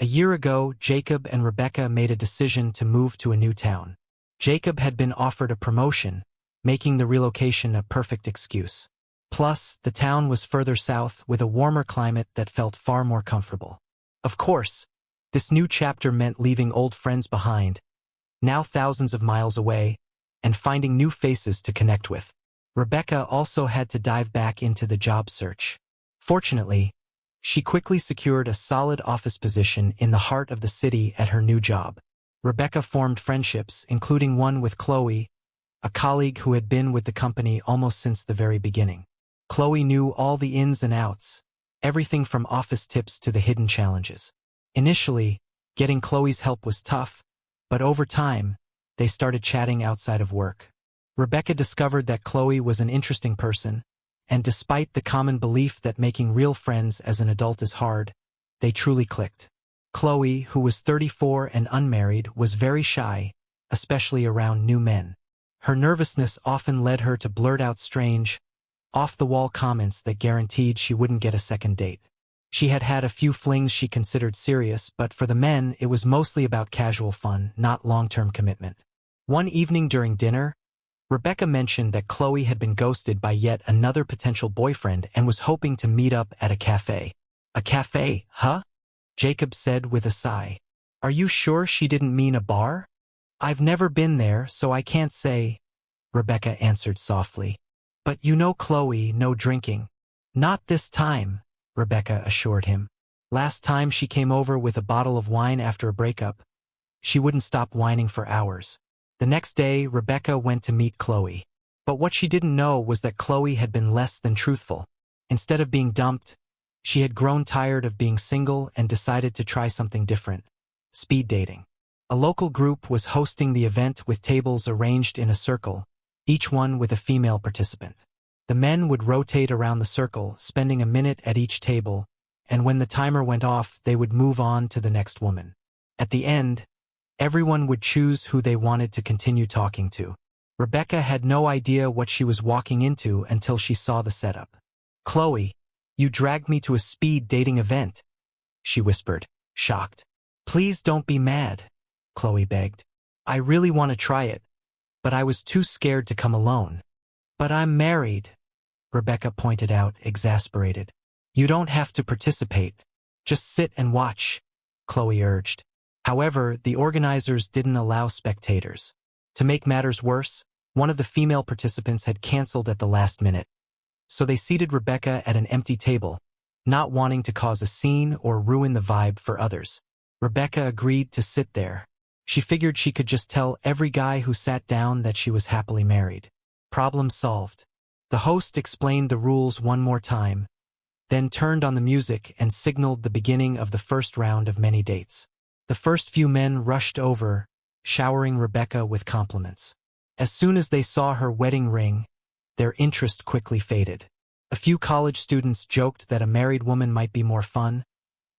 A year ago, Jacob and Rebecca made a decision to move to a new town. Jacob had been offered a promotion, making the relocation a perfect excuse. Plus, the town was further south with a warmer climate that felt far more comfortable. Of course, this new chapter meant leaving old friends behind, now thousands of miles away, and finding new faces to connect with. Rebecca also had to dive back into the job search. Fortunately, she quickly secured a solid office position in the heart of the city at her new job. Rebecca formed friendships, including one with Chloe, a colleague who had been with the company almost since the very beginning. Chloe knew all the ins and outs, everything from office tips to the hidden challenges. Initially, getting Chloe's help was tough, but over time, they started chatting outside of work. Rebecca discovered that Chloe was an interesting person, and despite the common belief that making real friends as an adult is hard, they truly clicked. Chloe, who was 34 and unmarried, was very shy, especially around new men. Her nervousness often led her to blurt out strange, off-the-wall comments that guaranteed she wouldn't get a second date. She had had a few flings she considered serious, but for the men, it was mostly about casual fun, not long-term commitment. One evening during dinner, Rebecca mentioned that Chloe had been ghosted by yet another potential boyfriend and was hoping to meet up at a cafe. A cafe, huh? Jacob said with a sigh. Are you sure she didn't mean a bar? I've never been there, so I can't say, Rebecca answered softly. But you know Chloe, no drinking. Not this time, Rebecca assured him. Last time she came over with a bottle of wine after a breakup, she wouldn't stop whining for hours. The next day, Rebecca went to meet Chloe. But what she didn't know was that Chloe had been less than truthful. Instead of being dumped, she had grown tired of being single and decided to try something different: speed dating. A local group was hosting the event with tables arranged in a circle, each one with a female participant. The men would rotate around the circle, spending a minute at each table, and when the timer went off, they would move on to the next woman. At the end, everyone would choose who they wanted to continue talking to. Rebecca had no idea what she was walking into until she saw the setup. Chloe, you dragged me to a speed dating event, she whispered, shocked. Please don't be mad, Chloe begged. I really want to try it, but I was too scared to come alone. But I'm married, Rebecca pointed out, exasperated. You don't have to participate. Just sit and watch, Chloe urged. However, the organizers didn't allow spectators. To make matters worse, one of the female participants had canceled at the last minute. So they seated Rebecca at an empty table, not wanting to cause a scene or ruin the vibe for others. Rebecca agreed to sit there. She figured she could just tell every guy who sat down that she was happily married. Problem solved. The host explained the rules one more time, then turned on the music and signaled the beginning of the first round of many dates. The first few men rushed over, showering Rebecca with compliments. As soon as they saw her wedding ring, their interest quickly faded. A few college students joked that a married woman might be more fun,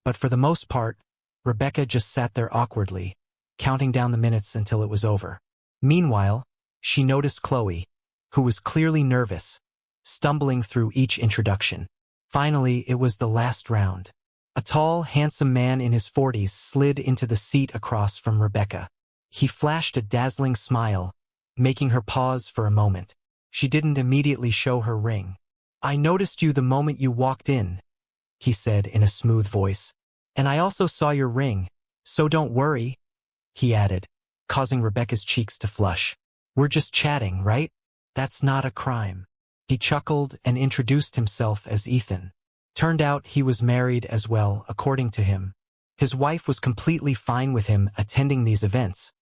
but for the most part, Rebecca just sat there awkwardly, counting down the minutes until it was over. Meanwhile, she noticed Chloe, who was clearly nervous, stumbling through each introduction. Finally, it was the last round. A tall, handsome man in his 40s slid into the seat across from Rebecca. He flashed a dazzling smile, making her pause for a moment. She didn't immediately show her ring. I noticed you the moment you walked in, he said in a smooth voice. And I also saw your ring, so don't worry, he added, causing Rebecca's cheeks to flush. We're just chatting, right? That's not a crime. He chuckled and introduced himself as Ethan. Turned out he was married as well, according to him. His wife was completely fine with him attending these events,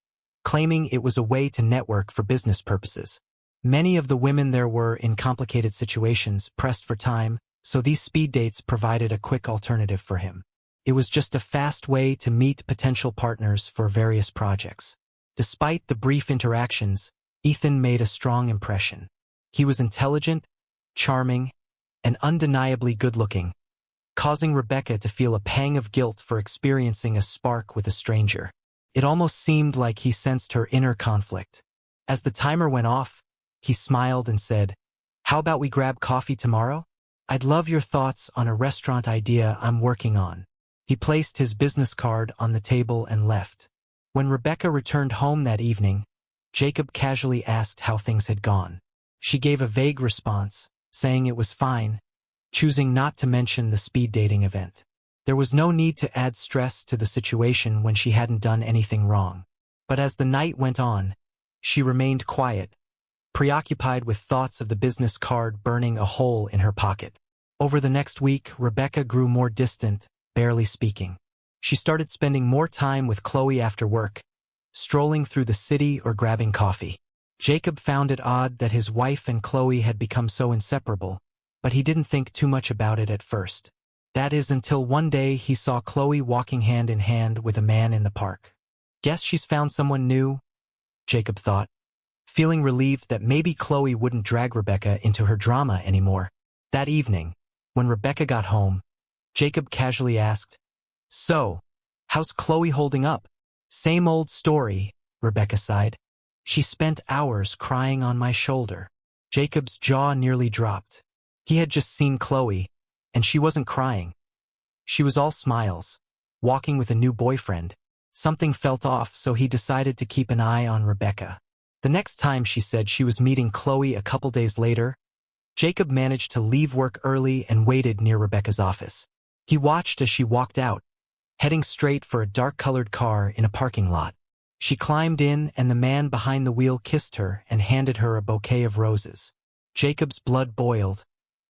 claiming it was a way to network for business purposes. Many of the women there were in complicated situations, pressed for time, so these speed dates provided a quick alternative for him. It was just a fast way to meet potential partners for various projects. Despite the brief interactions, Ethan made a strong impression. He was intelligent, charming, and undeniably good-looking, causing Rebecca to feel a pang of guilt for experiencing a spark with a stranger. It almost seemed like he sensed her inner conflict. As the timer went off, he smiled and said, How about we grab coffee tomorrow? I'd love your thoughts on a restaurant idea I'm working on. He placed his business card on the table and left. When Rebecca returned home that evening, Jacob casually asked how things had gone. She gave a vague response, saying it was fine, choosing not to mention the speed dating event. There was no need to add stress to the situation when she hadn't done anything wrong. But as the night went on, she remained quiet, preoccupied with thoughts of the business card burning a hole in her pocket. Over the next week, Rebecca grew more distant, barely speaking. She started spending more time with Chloe after work, strolling through the city or grabbing coffee. Jacob found it odd that his wife and Chloe had become so inseparable, but he didn't think too much about it at first. That is until one day he saw Chloe walking hand in hand with a man in the park. Guess she's found someone new, Jacob thought, feeling relieved that maybe Chloe wouldn't drag Rebecca into her drama anymore. That evening, when Rebecca got home, Jacob casually asked, "So, how's Chloe holding up?" "Same old story," Rebecca sighed. "She spent hours crying on my shoulder." Jacob's jaw nearly dropped. He had just seen Chloe, and she wasn't crying. She was all smiles, walking with a new boyfriend. Something felt off, so he decided to keep an eye on Rebecca. The next time she said she was meeting Chloe a couple days later, Jacob managed to leave work early and waited near Rebecca's office. He watched as she walked out, heading straight for a dark-colored car in a parking lot. She climbed in, and the man behind the wheel kissed her and handed her a bouquet of roses. Jacob's blood boiled,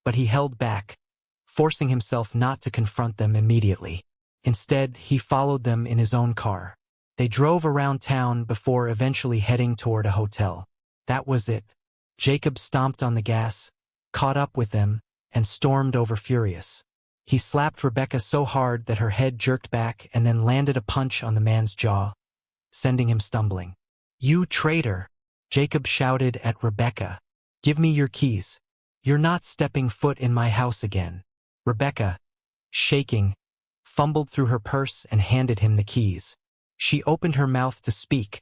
but he held back, forcing himself not to confront them immediately. Instead, he followed them in his own car. They drove around town before eventually heading toward a hotel. That was it. Jacob stomped on the gas, caught up with them, and stormed over furious. He slapped Rebecca so hard that her head jerked back and then landed a punch on the man's jaw, sending him stumbling. "You traitor!" Jacob shouted at Rebecca. "Give me your keys. You're not stepping foot in my house again." Rebecca, shaking, fumbled through her purse and handed him the keys. She opened her mouth to speak,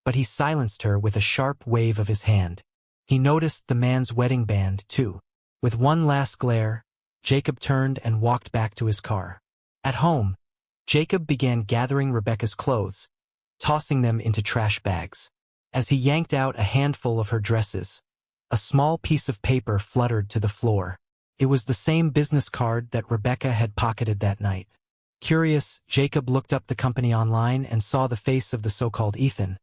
but he silenced her with a sharp wave of his hand. He noticed the man's wedding band, too. With one last glare, Jacob turned and walked back to his car. At home, Jacob began gathering Rebecca's clothes, tossing them into trash bags. As he yanked out a handful of her dresses, a small piece of paper fluttered to the floor. It was the same business card that Rebecca had pocketed that night. Curious, Jacob looked up the company online and saw the face of the so-called Ethan,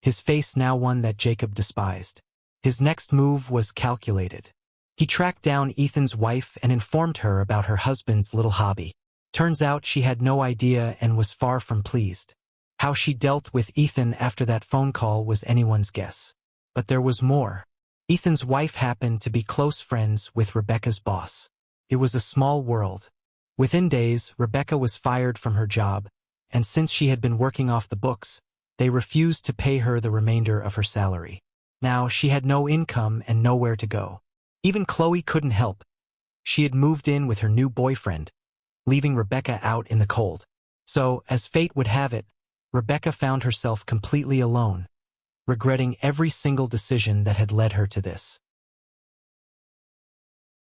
his face now one that Jacob despised. His next move was calculated. He tracked down Ethan's wife and informed her about her husband's little hobby. Turns out she had no idea and was far from pleased. How she dealt with Ethan after that phone call was anyone's guess. But there was more. Ethan's wife happened to be close friends with Rebecca's boss. It was a small world. Within days, Rebecca was fired from her job, and since she had been working off the books, they refused to pay her the remainder of her salary. Now she had no income and nowhere to go. Even Chloe couldn't help. She had moved in with her new boyfriend, leaving Rebecca out in the cold. So, as fate would have it, Rebecca found herself completely alone, regretting every single decision that had led her to this.